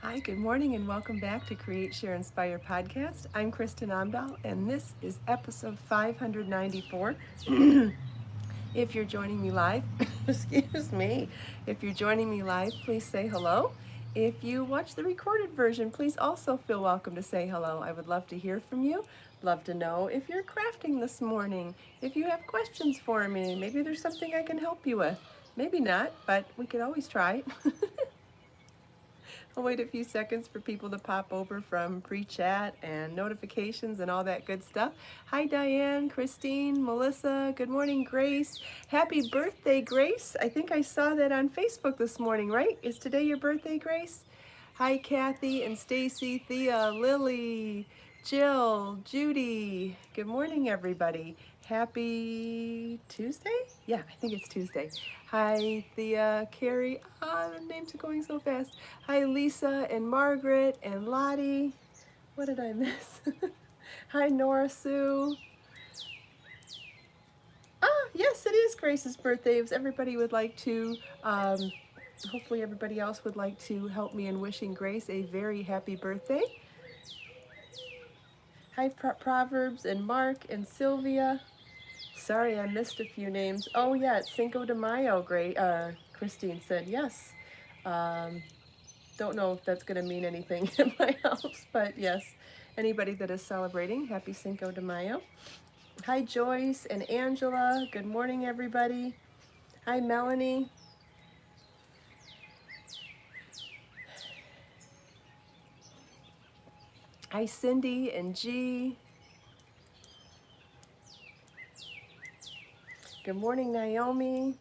Hi, good morning, and welcome back to Create, Share, Inspire podcast. I'm Kristin Omdahl, and this is episode 594. If you're joining me live, excuse me, if you're joining me live, please say hello. If you watch the recorded version, please also feel welcome to say hello. I would love to hear from you. Love to know if you're crafting this morning, if you have questions for me. Maybe there's something I can help you with. Maybe not, but we could always try. I'll wait a few seconds for people to pop over from pre-chat and notifications and all that good stuff. Hi, Diane, Christine, Melissa. Good morning, Grace. Happy birthday, Grace. I think I saw that on Facebook this morning, right? Is today your birthday, Grace? Hi, Kathy and Stacy, Thea, Lily, Jill, Judy. Good morning, everybody. Happy Tuesday? Yeah, I think it's Tuesday. Hi, Thea, Carrie. The names are going so fast. Hi, Lisa and Margaret and Lottie. What did I miss? Hi, Nora Sue. Yes, it is Grace's birthday. If everybody would like to, hopefully everybody else would like to help me in wishing Grace a very happy birthday. Hi, Proverbs and Mark and Sylvia. Sorry, I missed a few names. Oh yeah, it's Cinco de Mayo. Great. Christine said yes. Um, don't know if that's going to mean anything in my house, but yes. Anybody that is celebrating, happy Cinco de Mayo. Hi, Joyce and Angela. Good morning, everybody. Hi, Melanie. Hi, Cindy and G. Good morning, Naomi.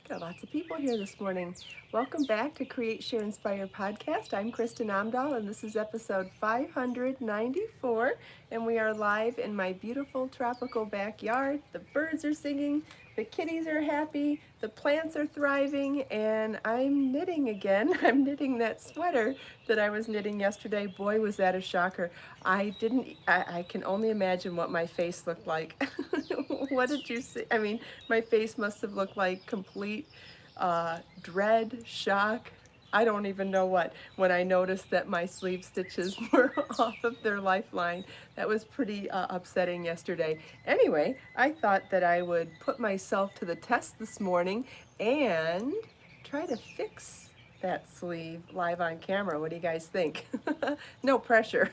Got lots of people here this morning. Welcome back to Create, Share, Inspire podcast. I'm Kristin Omdahl, and this is episode 594. And we are live in my beautiful tropical backyard. The birds are singing, the kitties are happy, the plants are thriving, and I'm knitting again. I'm knitting that sweater that I was knitting yesterday. Boy, was that a shocker. I can only imagine what my face looked like. What did you see? I mean, my face must have looked like complete dread, shock. I don't even know what, when I noticed that my sleeve stitches were off of their lifeline. That was pretty upsetting yesterday. Anyway, I thought that I would put myself to the test this morning and try to fix that sleeve live on camera. What do you guys think? No pressure.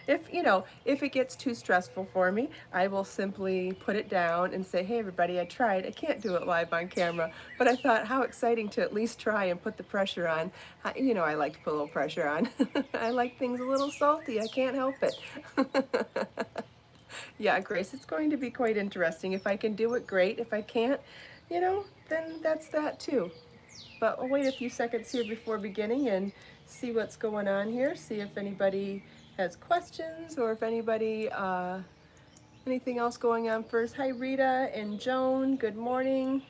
If it gets too stressful for me, I will simply put it down and say, hey, everybody, I tried. I can't do it live on camera. But I thought, how exciting to at least try and put the pressure on. I like to put a little pressure on. I like things a little salty. I can't help it. Yeah, Grace, it's going to be quite interesting. If I can do it, great. If I can't, then that's that too. But I'll wait a few seconds here before beginning and see what's going on here. See if anybody has questions or if anything else going on first. Hi, Rita and Joan. Good morning.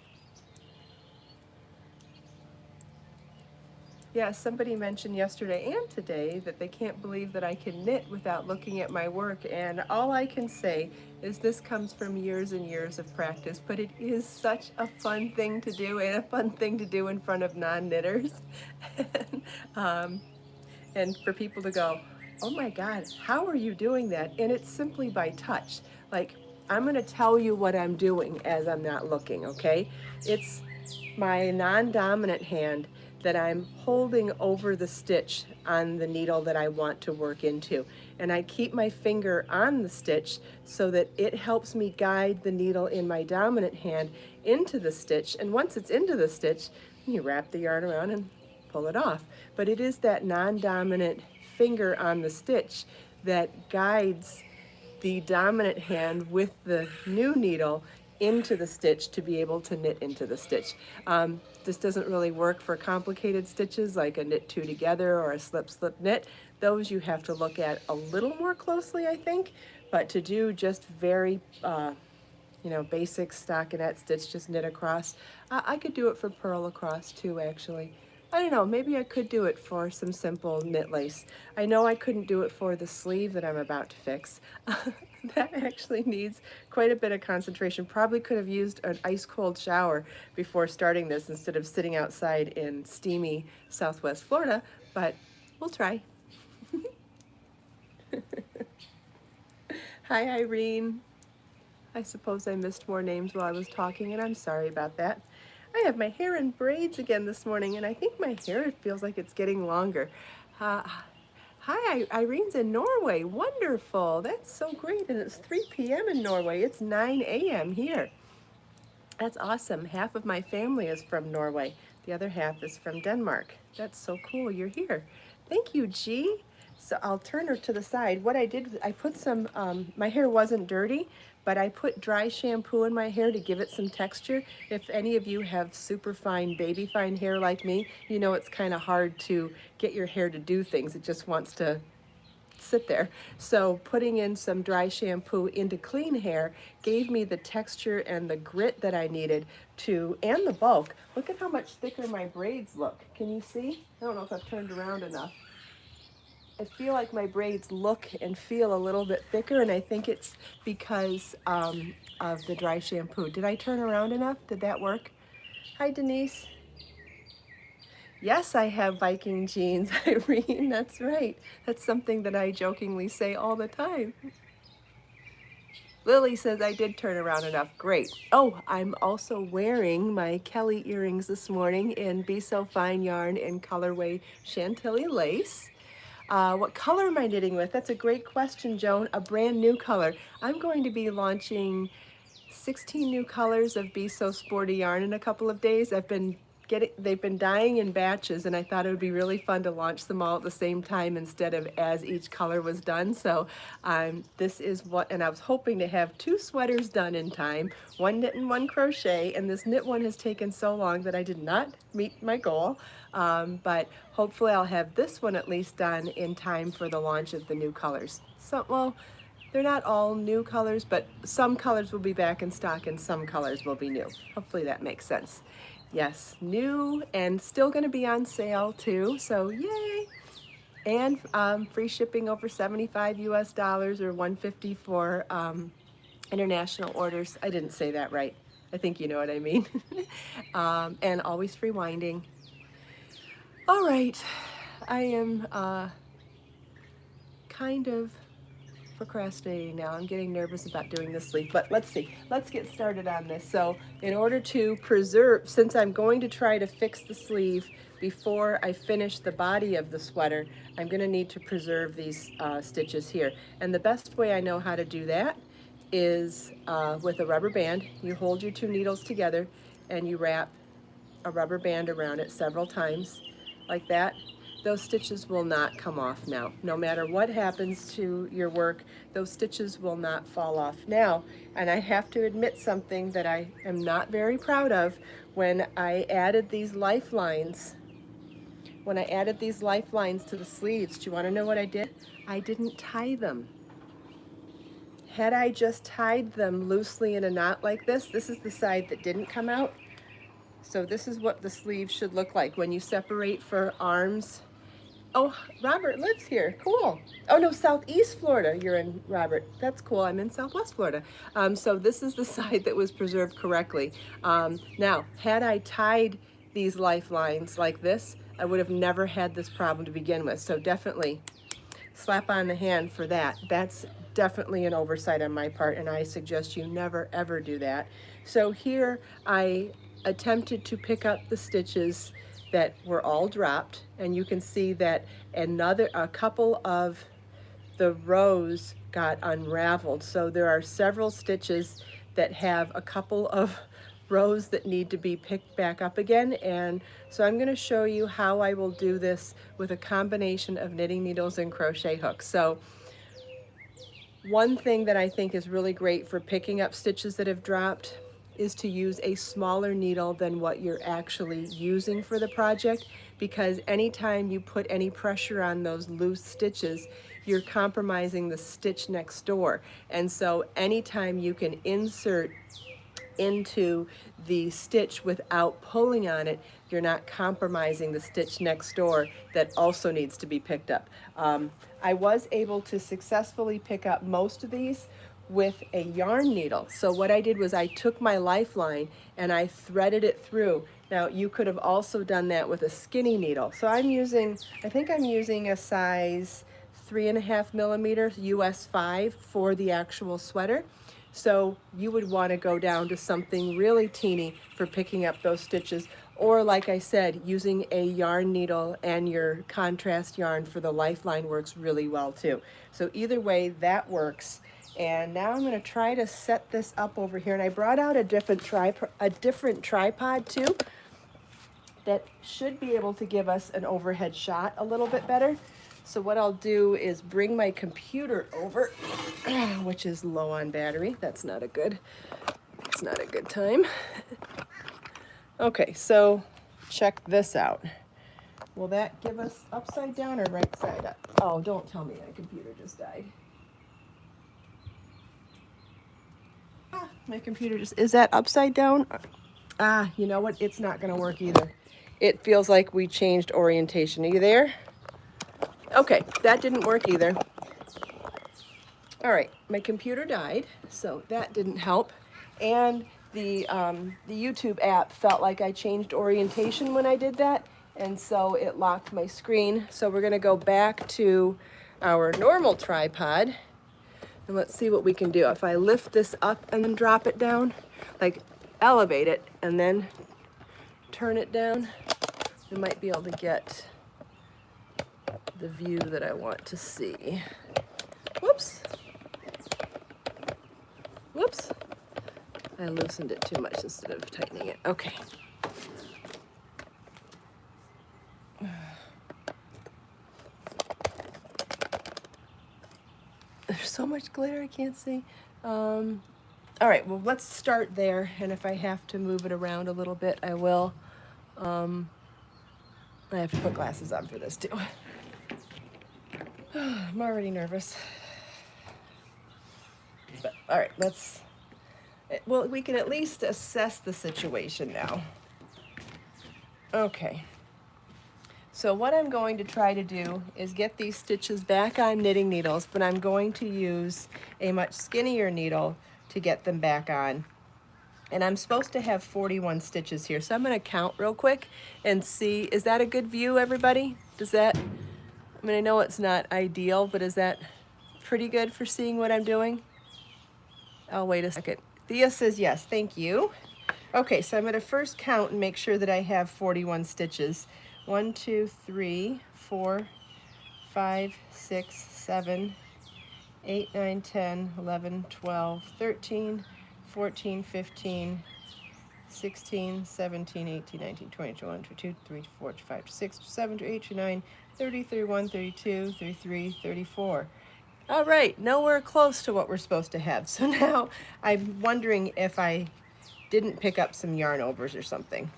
Yeah, somebody mentioned yesterday and today that they can't believe that I can knit without looking at my work. And all I can say is this comes from years and years of practice, but it is such a fun thing to do and a fun thing to do in front of non-knitters. um, and for people to go, oh my God, how are you doing that? And it's simply by touch. Like, I'm going to tell you what I'm doing as I'm not looking, okay? It's my non-dominant hand that I'm holding over the stitch on the needle that I want to work into. And I keep my finger on the stitch so that it helps me guide the needle in my dominant hand into the stitch. And once it's into the stitch, you wrap the yarn around and pull it off. But it is that non-dominant finger on the stitch that guides the dominant hand with the new needle into the stitch to be able to knit into the stitch. This doesn't really work for complicated stitches like a knit two together or a slip slip knit. Those you have to look at a little more closely, I think. But to do just very basic stockinette stitch, just knit across. I could do it for purl across too, actually. I don't know, maybe I could do it for some simple knit lace. I know I couldn't do it for the sleeve that I'm about to fix. That actually needs quite a bit of concentration. Probably could have used an ice cold shower before starting this instead of sitting outside in steamy Southwest Florida, but we'll try. Hi, Irene. I suppose I missed more names while I was talking, and I'm sorry about that. I have my hair in braids again this morning, and I think my hair feels like it's getting longer. Uh, Hi, Irene's in Norway. Wonderful. That's so great. And it's 3 p.m. in Norway. It's 9 a.m. here. That's awesome. Half of my family is from Norway. The other half is from Denmark. That's so cool. You're here. Thank you, G. So I'll turn her to the side. What I did, I put some, my hair wasn't dirty, but I put dry shampoo in my hair to give it some texture. If any of you have super fine, baby fine hair like me, you know it's kind of hard to get your hair to do things. It just wants to sit there. So putting in some dry shampoo into clean hair gave me the texture and the grit that I needed to, and the bulk. Look at how much thicker my braids look. Can you see? I don't know if I've turned around enough. I feel like my braids look and feel a little bit thicker, and I think it's because of the dry shampoo. Did I turn around enough? Did that work? Hi, Denise. Yes, I have Viking jeans, Irene. That's right. That's something that I jokingly say all the time. Lily says I did turn around enough. Great. Oh, I'm also wearing my Kelly earrings this morning in Be So Fine yarn in colorway Chantilly lace. What color am I knitting with? That's a great question, Joan. A brand new color. I'm going to be launching 16 new colors of Be So Sporty yarn in a couple of days. They've been dying in batches, and I thought it would be really fun to launch them all at the same time instead of as each color was done. So this is what, and I was hoping to have 2 sweaters done in time, 1 knit and 1 crochet, and this knit one has taken so long that I did not meet my goal. But hopefully I'll have this one at least done in time for the launch of the new colors. So, well, they're not all new colors, but some colors will be back in stock and some colors will be new. Hopefully that makes sense. Yes, new and still going to be on sale too, so yay! And free shipping over 75 US dollars or 150 for international orders. I didn't say that right. I think you know what I mean. And always free winding. All right, I am kind of procrastinating now. I'm getting nervous about doing this sleeve, but let's see. Let's get started on this. So in order to preserve, since I'm going to try to fix the sleeve before I finish the body of the sweater, I'm going to need to preserve these stitches here. And the best way I know how to do that is with a rubber band. You hold your 2 needles together and you wrap a rubber band around it several times like that. Those stitches will not come off now. No matter what happens to your work, those stitches will not fall off now. And I have to admit something that I am not very proud of. When I added these lifelines, to the sleeves, do you want to know what I did? I didn't tie them. Had I just tied them loosely in a knot like this is the side that didn't come out. So this is what the sleeve should look like when you separate for arms. Oh, Robert lives here. Cool. Oh, no, Southeast Florida. You're in, Robert. That's cool. I'm in Southwest Florida. So this is the side that was preserved correctly. Now, had I tied these lifelines like this, I would have never had this problem to begin with. So definitely slap on the hand for that. That's definitely an oversight on my part, and I suggest you never, ever do that. So here I attempted to pick up the stitches that were all dropped, and you can see that a couple of the rows got unraveled. So there are several stitches that have a couple of rows that need to be picked back up again. And so I'm going to show you how I will do this with a combination of knitting needles and crochet hooks. So one thing that I think is really great for picking up stitches that have dropped is to use a smaller needle than what you're actually using for the project, because anytime you put any pressure on those loose stitches, you're compromising the stitch next door. And so anytime you can insert into the stitch without pulling on it, you're not compromising the stitch next door that also needs to be picked up. I was able to successfully pick up most of these with a yarn needle. So what I did was I took my lifeline and I threaded it through. Now you could have also done that with a skinny needle. So I think I'm using a size 3.5 millimeters US 5 for the actual sweater. So you would want to go down to something really teeny for picking up those stitches, or like I said, using a yarn needle and your contrast yarn for the lifeline works really well too. So either way, that works. And now I'm going to try to set this up over here, and I brought out a different tripod too that should be able to give us an overhead shot a little bit better. So what I'll do is bring my computer over, which is low on battery. It's not a good time. Okay, so check this out. Will that give us upside down or right side up? Oh, don't tell me my computer just died. My computer is that upside down? You know what? It's not gonna work either. It feels like we changed orientation. Are you there? Okay, that didn't work either. All right, my computer died, so that didn't help. And the YouTube app felt like I changed orientation when I did that, and so it locked my screen. So we're gonna go back to our normal tripod, and let's see what we can do. If I lift this up and then drop it down, like elevate it and then turn it down, we might be able to get the view that I want to see. Whoops. Whoops. I loosened it too much instead of tightening it. Okay. There's so much glitter I can't see. All right, well, let's start there, and if I have to move it around a little bit, I will. I have to put glasses on for this too. I'm already nervous. But, all right, well, we can at least assess the situation now. Okay. So what I'm going to try to do is get these stitches back on knitting needles, but I'm going to use a much skinnier needle to get them back on. And I'm supposed to have 41 stitches here, so I'm going to count real quick and see. Is that a good view, everybody? I mean, I know it's not ideal, but is that pretty good for seeing what I'm doing? Oh, wait a second. Thea says yes, thank you. Okay, so I'm going to first count and make sure that I have 41 stitches. 1, 2, 3, 4, 5, 6, 7, 8, 9, 10, 11, 12, 13, 14, 15, 16, 17, 18, 19, 20, 21, 22, 23, 24, 25, 26, 27, 28, 29, 30, 31, 32, 33, 34. All right, nowhere close to what we're supposed to have. So now I'm wondering if I didn't pick up some yarn overs or something.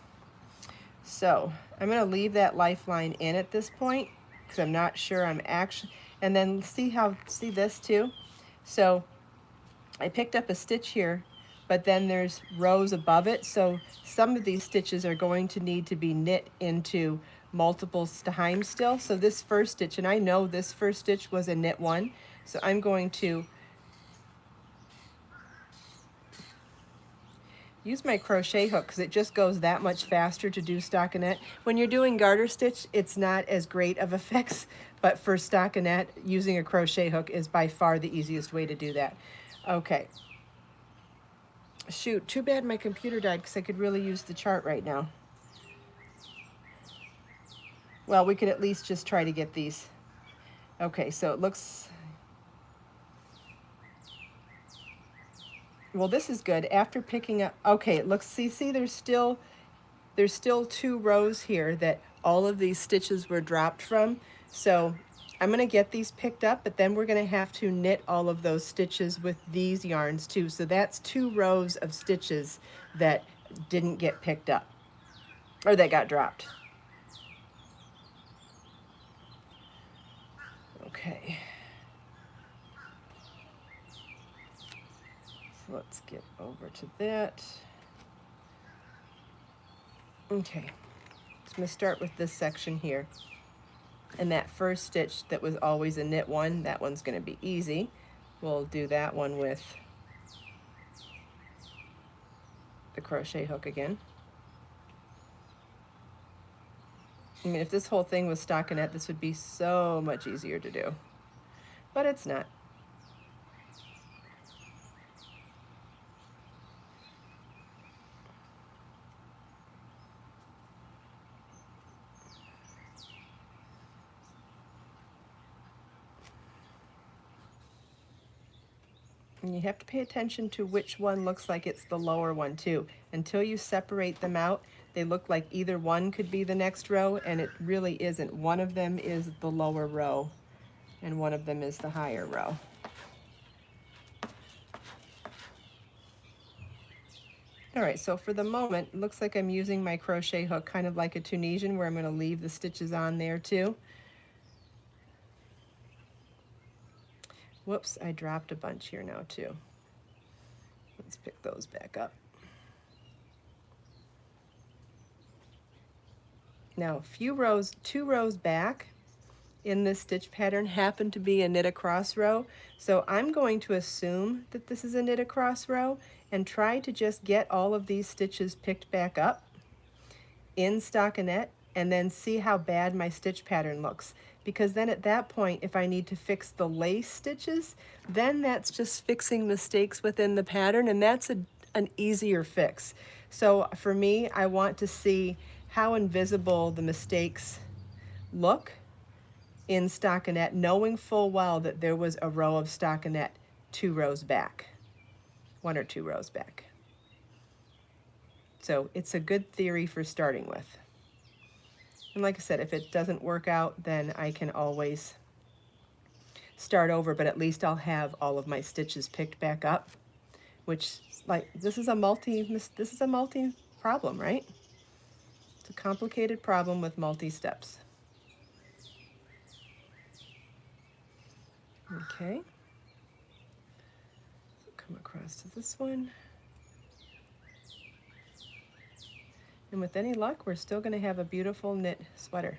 So I'm going to leave that lifeline in at this point because I'm not sure I'm actually, and then see this too. So I picked up a stitch here, but then there's rows above it. So some of these stitches are going to need to be knit into multiple times still. So this first stitch, and I know this first stitch was a knit one, so I'm going to use my crochet hook because it just goes that much faster to do stockinette. When you're doing garter stitch, it's not as great of effects, but for stockinette, using a crochet hook is by far the easiest way to do that. Okay. Shoot, too bad my computer died because I could really use the chart right now. Well, we could at least just try to get these. Okay, so it looks, well, this is good. After picking up, okay, it looks, see, there's still 2 rows here that all of these stitches were dropped from. So I'm going to get these picked up, but then we're going to have to knit all of those stitches with these yarns too. So that's 2 rows of stitches that didn't get picked up, or that got dropped. Okay. So let's get over to that. Okay, so I'm going to start with this section here. And that first stitch that was always a knit one, that one's going to be easy. We'll do that one with the crochet hook again. I mean, if this whole thing was stockinette, this would be so much easier to do, but it's not. And you have to pay attention to which one looks like it's the lower one too. Until you separate them out, they look like either one could be the next row, and it really isn't. One of them is the lower row, and one of them is the higher row. All right, so for the moment, it looks like I'm using my crochet hook kind of like a Tunisian, where I'm going to leave the stitches on there too. Whoops, I dropped a bunch here now too. Let's pick those back up. Now, a few rows, 2 rows back in this stitch pattern happen to be a knit across row. So I'm going to assume that this is a knit across row and try to just get all of these stitches picked back up in stockinette and then see how bad my stitch pattern looks. Because then at that point, if I need to fix the lace stitches, then that's just fixing mistakes within the pattern, and that's an easier fix. So for me, I want to see how invisible the mistakes look in stockinette, knowing full well that there was a row of stockinette 2 rows back, 1 or 2 rows back. So it's a good theory for starting with. And like I said, if it doesn't work out, then I can always start over, but at least I'll have all of my stitches picked back up, which, like, this is a multi problem, right? It's a complicated problem with multi-steps. Okay. So come across to this one. And with any luck, we're still going to have a beautiful knit sweater.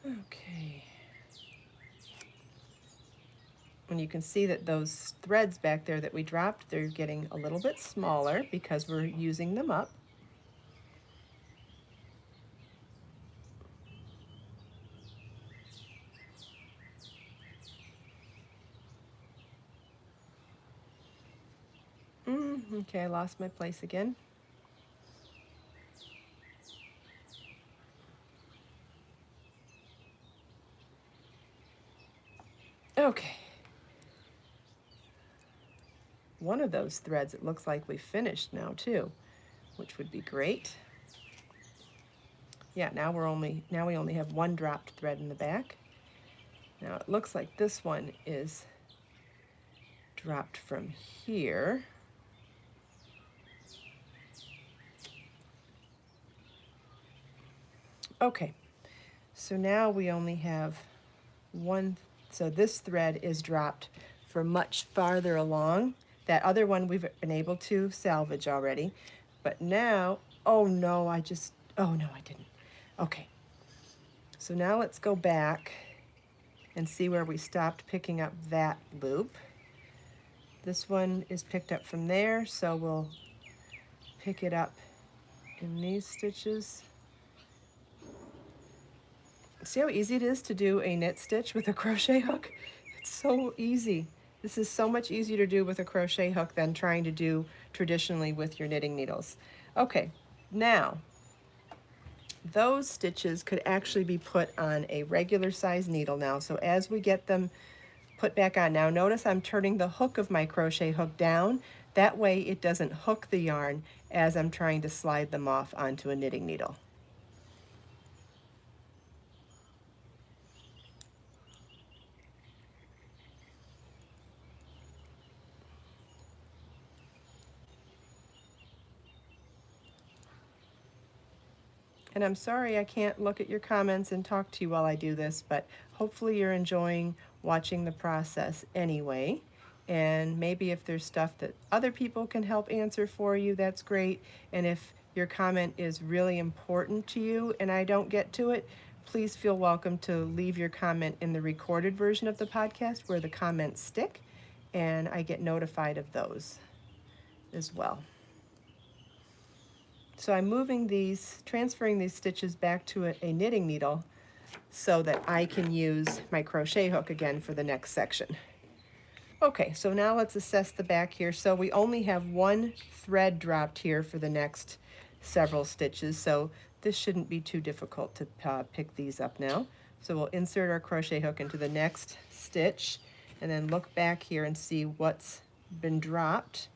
Okay. And you can see that those threads back there that we dropped, they're getting a little bit smaller because we're using them up. Okay, I lost my place again. Okay. One of those threads, it looks like we finished now too, which would be great. Yeah, now we only have 1 dropped thread in the back. Now it looks like this one is dropped from here. Okay, so now we only have 1, so this thread is dropped for much farther along. That other one we've been able to salvage already, but now, oh no, I didn't. Okay, so now let's go back and see where we stopped picking up that loop. This one is picked up from there, so we'll pick it up in these stitches. See how easy it is to do a knit stitch with a crochet hook? It's so easy. This is so much easier to do with a crochet hook than trying to do traditionally with your knitting needles. Okay, now those stitches could actually be put on a regular size needle now. So as we get them put back on, now notice I'm turning the hook of my crochet hook down. That way it doesn't hook the yarn as I'm trying to slide them off onto a knitting needle. And I'm sorry I can't look at your comments and talk to you while I do this, but hopefully you're enjoying watching the process anyway. And maybe if there's stuff that other people can help answer for you, that's great. And if your comment is really important to you and I don't get to it, please feel welcome to leave your comment in the recorded version of the podcast where the comments stick, and I get notified of those as well. So I'm transferring these stitches back to a knitting needle so that I can use my crochet hook again for the next section. Okay, so now let's assess the back here. So we only have one thread dropped here for the next several stitches, so this shouldn't be too difficult to pick these up now. So we'll insert our crochet hook into the next stitch and then look back here and see what's been dropped.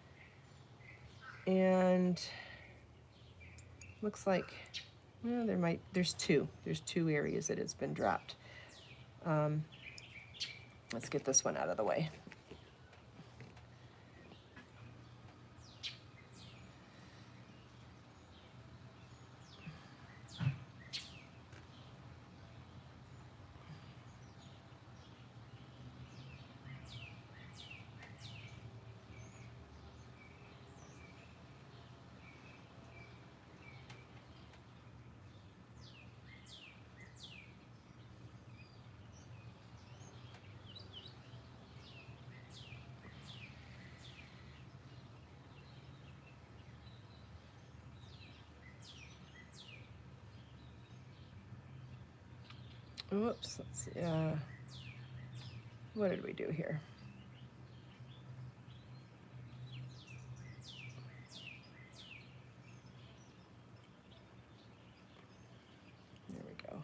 And looks like, well, there's two areas that it's been dropped. Let's get this one out of the way. Oops, let's see. What did we do here? There we go.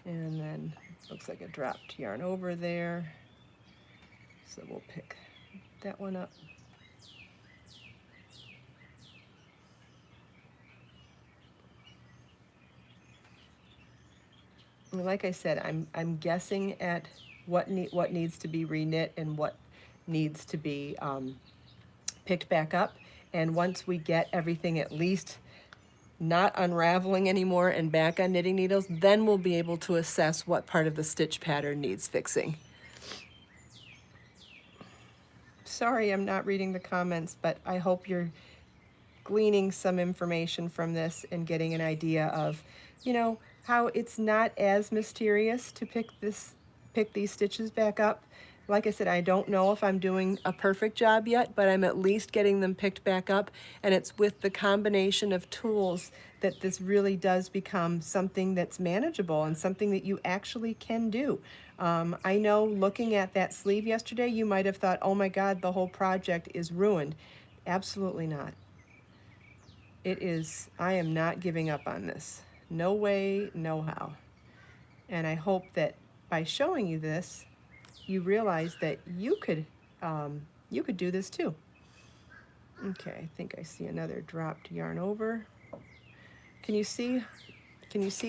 And then looks like a dropped yarn over there. So we'll pick that one up. And like I said, I'm guessing at what needs to be reknit and what needs to be picked back up. And once we get everything at least not unraveling anymore and back on knitting needles, then we'll be able to assess what part of the stitch pattern needs fixing. Sorry I'm not reading the comments, but I hope you're gleaning some information from this and getting an idea of, you know, how it's not as mysterious to pick these stitches back up. Like I said, I don't know if I'm doing a perfect job yet, but I'm at least getting them picked back up, and it's with the combination of tools that this really does become something that's manageable and something that you actually can do. I know looking at that sleeve yesterday, you might have thought, oh my God, the whole project is ruined. Absolutely not. It is, I am not giving up on this. No way, no how. And I hope that by showing you this, you realize that you could do this too. Okay, I think I see another dropped yarn over. Can you see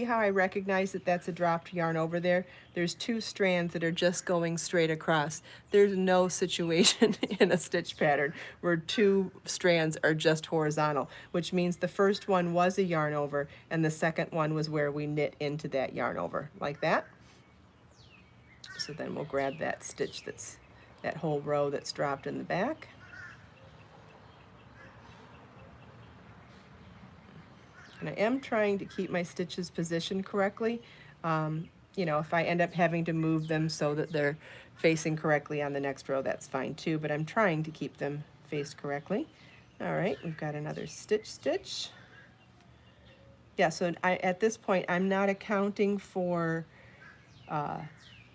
how I recognize that that's a dropped yarn over there? There's two strands that are just going straight across. There's no situation in a stitch pattern where two strands are just horizontal, which means the first one was a yarn over and the second one was where we knit into that yarn over, like that. So then we'll grab that stitch that whole row that's dropped in the back. And I am trying to keep my stitches positioned correctly. You know, if I end up having to move them so that they're facing correctly on the next row, that's fine too, but I'm trying to keep them faced correctly. All right, we've got another stitch. Yeah, so at this point, I'm not accounting for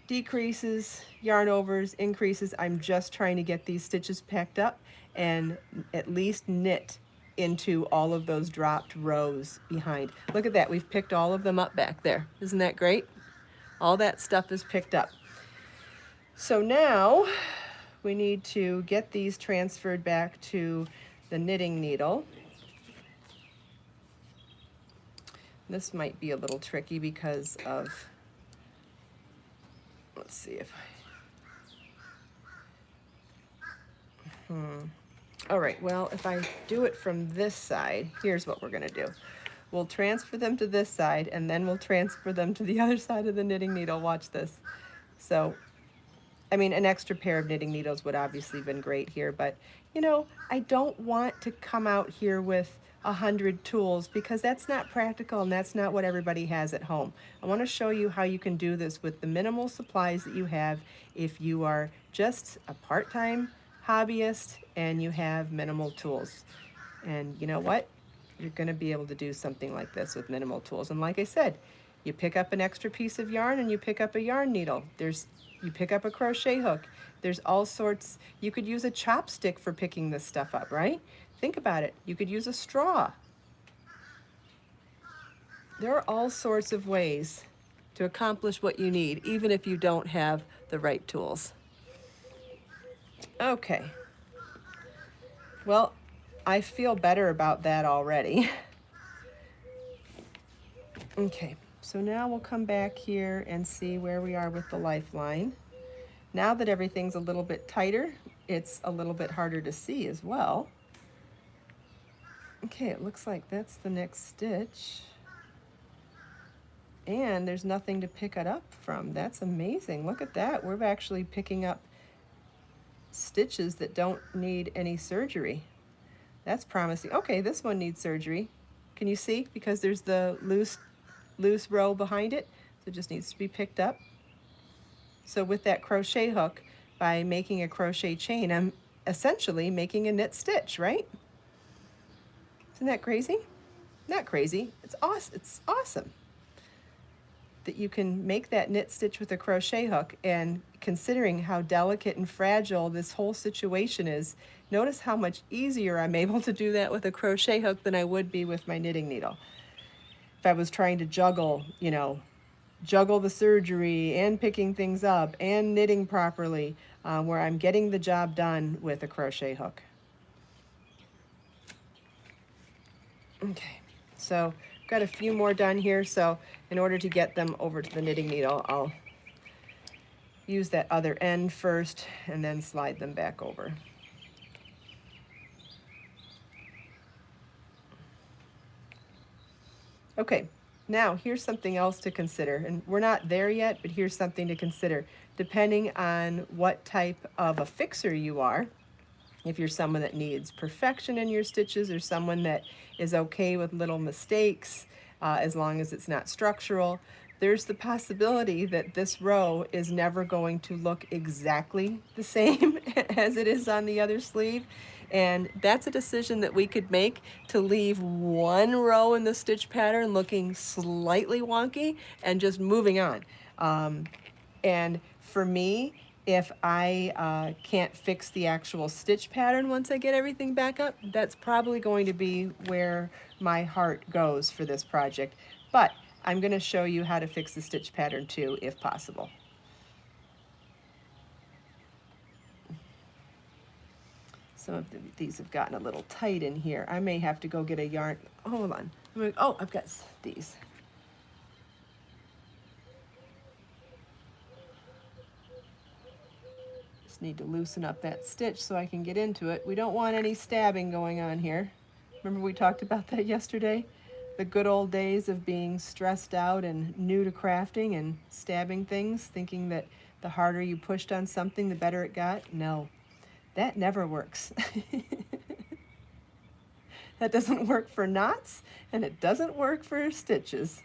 decreases, yarn overs, increases. I'm just trying to get these stitches packed up and at least knit into all of those dropped rows behind. Look at that, we've picked all of them up back there. Isn't that great? All that stuff is picked up. So now we need to get these transferred back to the knitting needle. This might be a little tricky because of, let's see if all right, well, if I do it from this side, here's what we're gonna do. We'll transfer them to this side, and then we'll transfer them to the other side of the knitting needle. Watch this. So, I mean, an extra pair of knitting needles would obviously have been great here, but you know, I don't want to come out here with 100 tools because that's not practical and that's not what everybody has at home. I want to show you how you can do this with the minimal supplies that you have if you are just a part-time hobbyist and you have minimal tools. And you know what? You're going to be able to do something like this with minimal tools. And like I said, you pick up an extra piece of yarn and you pick up a yarn needle. You pick up a crochet hook. There's all sorts. You could use a chopstick for picking this stuff up, right? Think about it. You could use a straw. There are all sorts of ways to accomplish what you need, even if you don't have the right tools. Okay. Well, I feel better about that already. Okay, so now we'll come back here and see where we are with the lifeline. Now that everything's a little bit tighter, it's a little bit harder to see as well. Okay, it looks like that's the next stitch. And there's nothing to pick it up from. That's amazing. Look at that. We're actually picking up stitches that don't need any surgery. That's promising. Okay, this one needs surgery. Can you see? Because there's the loose row behind it, so it just needs to be picked up. So with that crochet hook, by making a crochet chain, I'm essentially making a knit stitch, right? Isn't that crazy? Not crazy. It's awesome. It's awesome that you can make that knit stitch with a crochet hook, and considering how delicate and fragile this whole situation is, notice how much easier I'm able to do that with a crochet hook than I would be with my knitting needle. If I was trying to juggle, you know, juggle the surgery and picking things up and knitting properly, where I'm getting the job done with a crochet hook. Okay, so I've got a few more done here, so in order to get them over to the knitting needle, I'll use that other end first and then slide them back over. Okay, now here's something else to consider, and we're not there yet, but here's something to consider. Depending on what type of a fixer you are, if you're someone that needs perfection in your stitches or someone that is okay with little mistakes, as long as it's not structural, there's the possibility that this row is never going to look exactly the same as it is on the other sleeve. And that's a decision that we could make, to leave one row in the stitch pattern looking slightly wonky and just moving on. And for me, if I can't fix the actual stitch pattern once I get everything back up, that's probably going to be where my heart goes for this project. But I'm going to show you how to fix the stitch pattern too, if possible. Some of these have gotten a little tight in here. I may have to go get a yarn. Hold on. Oh, I've got these. Just need to loosen up that stitch so I can get into it. We don't want any stabbing going on here. Remember we talked about that yesterday? The good old days of being stressed out and new to crafting and stabbing things, thinking that the harder you pushed on something, the better it got. No, that never works. That doesn't work for knots, and it doesn't work for stitches.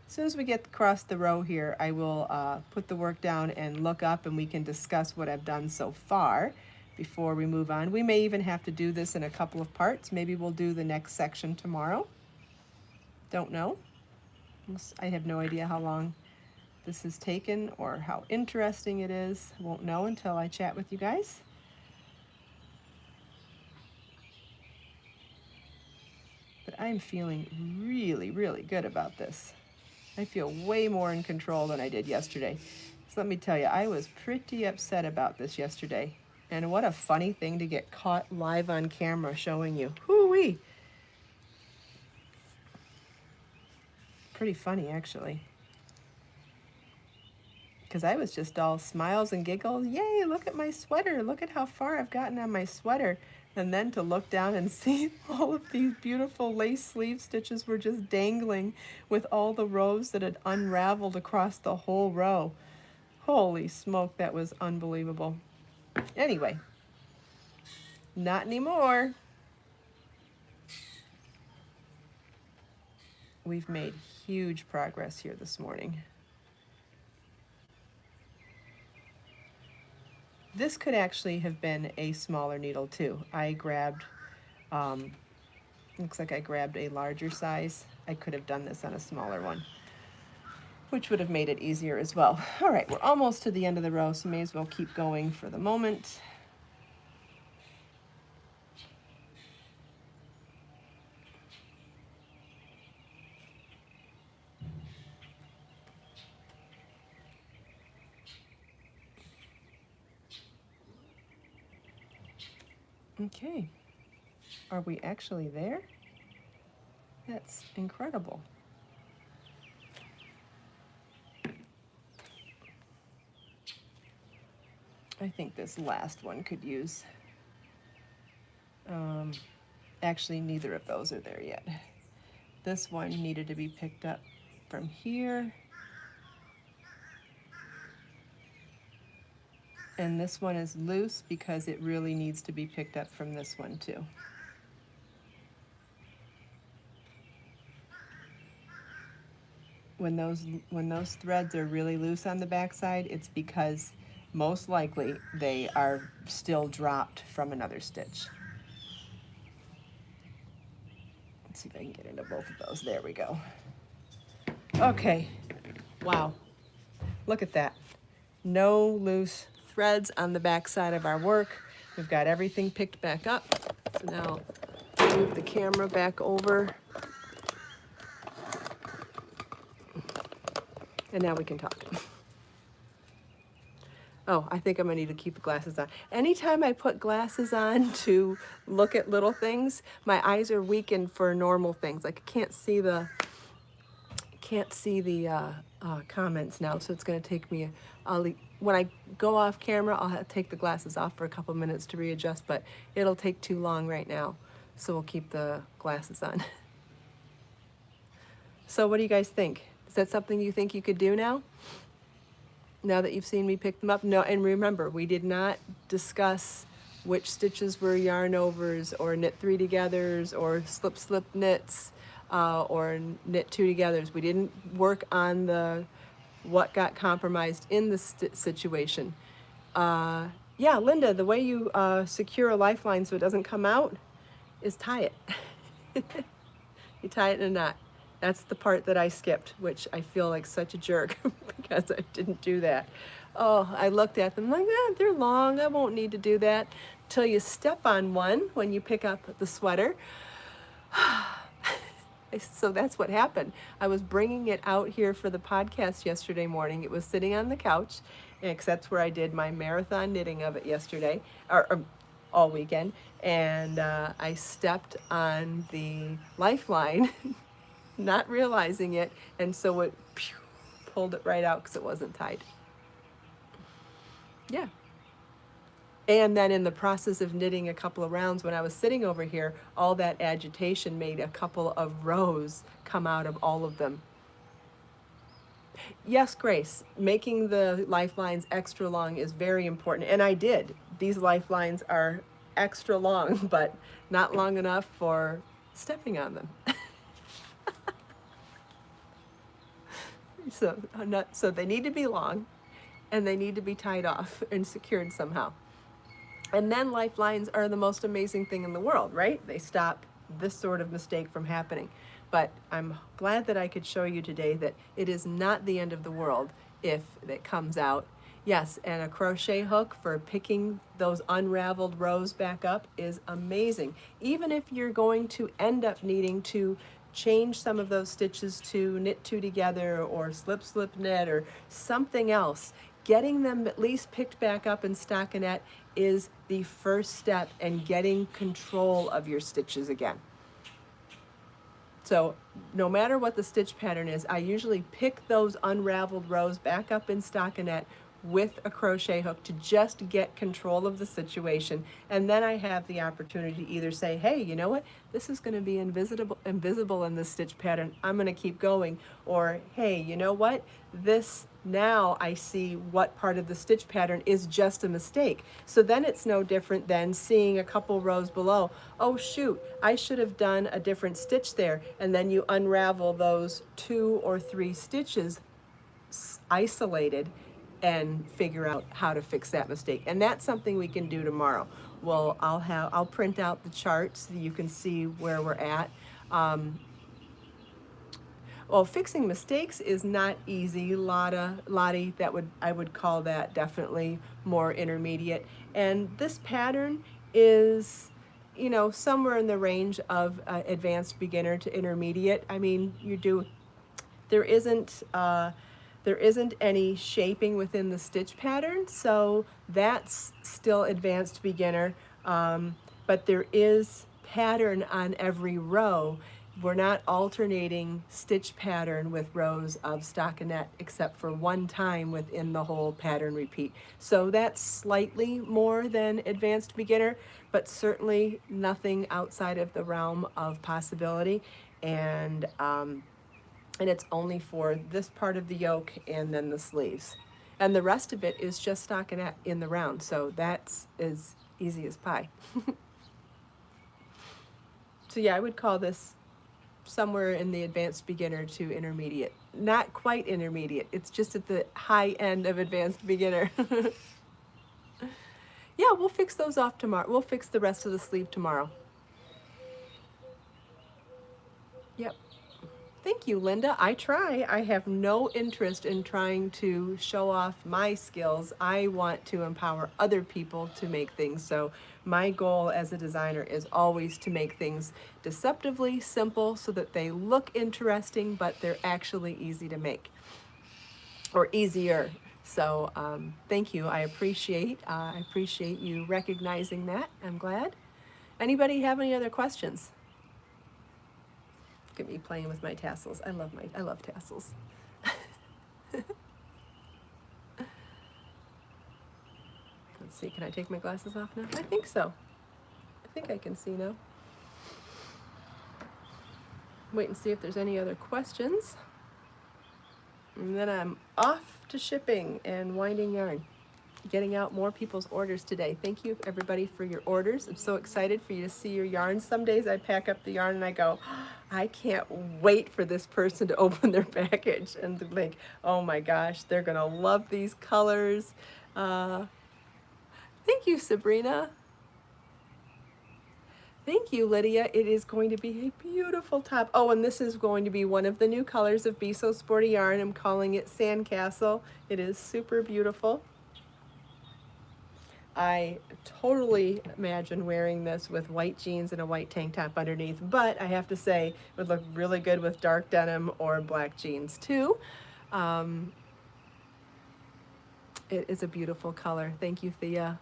As soon as we get across the row here, I will put the work down and look up, and we can discuss what I've done so far before we move on. We may even have to do this in a couple of parts. Maybe we'll do the next section tomorrow. Don't know. I have no idea how long this has taken or how interesting it is. I won't know until I chat with you guys. But I'm feeling really, really good about this. I feel way more in control than I did yesterday. So let me tell you, I was pretty upset about this yesterday. And what a funny thing to get caught live on camera showing you. Hoo-wee! Pretty funny, actually. because I was just all smiles and giggles. Yay, look at my sweater. Look at how far I've gotten on my sweater. And then to look down and see all of these beautiful lace sleeve stitches were just dangling with all the rows that had unraveled across the whole row. Holy smoke, that was unbelievable. Anyway, not anymore. We've made huge progress here this morning. This could actually have been a smaller needle too. I grabbed, looks like I grabbed a larger size. I could have done this on a smaller one, which would have made it easier as well. All right, we're almost to the end of the row, so may as well keep going for the moment. Okay, are we actually there? That's incredible. I think this last one could use, actually neither of those are there yet. This one needed to be picked up from here. And this one is loose because it really needs to be picked up from this one too. When those threads are really loose on the backside, it's because most likely they are still dropped from another stitch. Let's see if I can get into both of those. There we go. Okay, wow, look at that. No loose threads on the back side of our work. We've got everything picked back up. So now I'll move the camera back over. And now we can talk. Oh, I think I'm gonna need to keep the glasses on. Anytime I put glasses on to look at little things, my eyes are weakened for normal things. Like I can't see the comments now, so it's gonna take me, when I go off camera, I'll take the glasses off for a couple minutes to readjust, but it'll take too long right now, so we'll keep the glasses on. So what do you guys think? Is that something you think you could do now? Now that you've seen me pick them up? No, and remember, we did not discuss which stitches were yarn overs or knit three togethers or slip knits or knit two togethers. We didn't work on the what got compromised in the situation. Yeah, Linda, the way you secure a lifeline so it doesn't come out is tie it. You tie it in a knot. That's the part that I skipped, which I feel like such a jerk because I didn't do that. Oh, I looked at them like, they're long, I won't need to do that. Till you step on one when you pick up the sweater. So that's what happened. I was bringing it out here for the podcast yesterday morning. It was sitting on the couch, because that's where I did my marathon knitting of it yesterday, or all weekend. And I stepped on the lifeline, not realizing it, and so it pulled it right out because it wasn't tied. Yeah. And then in the process of knitting a couple of rounds, when I was sitting over here, all that agitation made a couple of rows come out of all of them. Yes, Grace, making the lifelines extra long is very important, and I did. These lifelines are extra long, but not long enough for stepping on them. So they need to be long, and they need to be tied off and secured somehow. And then lifelines are the most amazing thing in the world, right? They stop this sort of mistake from happening. But I'm glad that I could show you today that it is not the end of the world if it comes out. Yes, and a crochet hook for picking those unraveled rows back up is amazing. Even if you're going to end up needing to change some of those stitches to knit two together or slip knit or something else, getting them at least picked back up in stockinette is the first step in getting control of your stitches again. So no matter what the stitch pattern is, I usually pick those unraveled rows back up in stockinette with a crochet hook to just get control of the situation. And then I have the opportunity to either say, hey, you know what, this is going to be invisible in this stitch pattern, I'm going to keep going. Or, hey, you know what, this, now I see what part of the stitch pattern is just a mistake. So then it's no different than seeing a couple rows below, oh shoot, I should have done a different stitch there. And then you unravel those 2 or 3 stitches isolated and figure out how to fix that mistake. And that's something we can do tomorrow. Well, I'll print out the charts so you can see where we're at. Well, fixing mistakes is not easy, Lottie. I would call that definitely more intermediate. And this pattern is, you know, somewhere in the range of advanced beginner to intermediate. I mean, there isn't any shaping within the stitch pattern, so that's still advanced beginner, but there is pattern on every row. We're not alternating stitch pattern with rows of stockinette except for one time within the whole pattern repeat. So that's slightly more than advanced beginner, but certainly nothing outside of the realm of possibility. And it's only for this part of the yoke and then the sleeves. And the rest of it is just stockinette in the round, so that's as easy as pie. So yeah, I would call this somewhere in the advanced beginner to intermediate. Not quite intermediate, it's just at the high end of advanced beginner. Yeah, we'll fix those off tomorrow. We'll fix the rest of the sleeve tomorrow. Yep. Thank you, Linda. I try. I have no interest in trying to show off my skills. I want to empower other people to make things. So my goal as a designer is always to make things deceptively simple so that they look interesting, but they're actually easy to make, or easier. So thank you. I appreciate you recognizing that. I'm glad. Anybody have any other questions? Look at me playing with my tassels. I love tassels. Let's see, can I take my glasses off now? I think so. I think I can see now. Wait and see if there's any other questions. And then I'm off to shipping and winding yarn. Getting out more people's orders today. Thank you everybody for your orders. I'm so excited for you to see your yarn. Some days I pack up the yarn and I go, I can't wait for this person to open their package and think, oh my gosh, they're gonna love these colors. Thank you, Sabrina. Thank you, Lydia. It is going to be a beautiful top. Oh, and this is going to be one of the new colors of Be So Sporty yarn. I'm calling it Sandcastle. It is super beautiful. I totally imagine wearing this with white jeans and a white tank top underneath, but I have to say it would look really good with dark denim or black jeans too. It is a beautiful color. Thank you, Thea.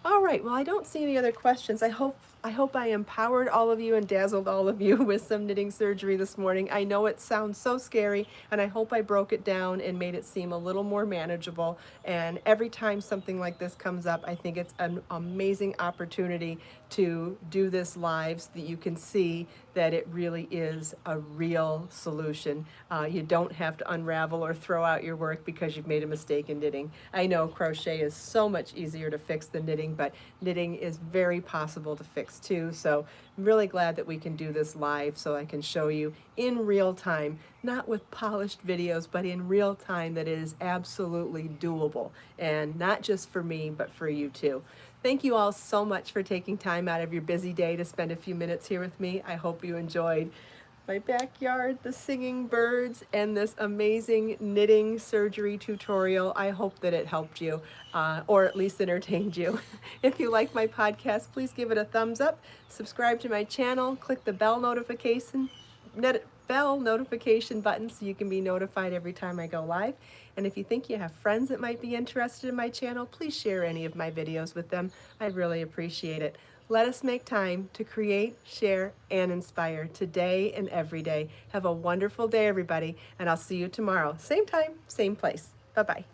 All right, well, I don't see any other questions. I hope I empowered all of you and dazzled all of you with some knitting surgery this morning. I know it sounds so scary, and I hope I broke it down and made it seem a little more manageable. And every time something like this comes up, I think it's an amazing opportunity to do this live so that you can see that it really is a real solution. You don't have to unravel or throw out your work because you've made a mistake in knitting. I know crochet is so much easier to fix than knitting, but knitting is very possible to fix too. So I'm really glad that we can do this live so I can show you in real time, not with polished videos, but in real time that is absolutely doable, and not just for me, but for you too. Thank you all so much for taking time out of your busy day to spend a few minutes here with me. I hope you enjoyed my backyard, the singing birds, and this amazing knitting surgery tutorial. I hope that it helped you, or at least entertained you. If you like my podcast, please give it a thumbs up, subscribe to my channel, click the bell notification button so you can be notified every time I go live. And if you think you have friends that might be interested in my channel, please share any of my videos with them. I'd really appreciate it. Let us make time to create, share, and inspire today and every day. Have a wonderful day, everybody, and I'll see you tomorrow. Same time, same place. Bye-bye.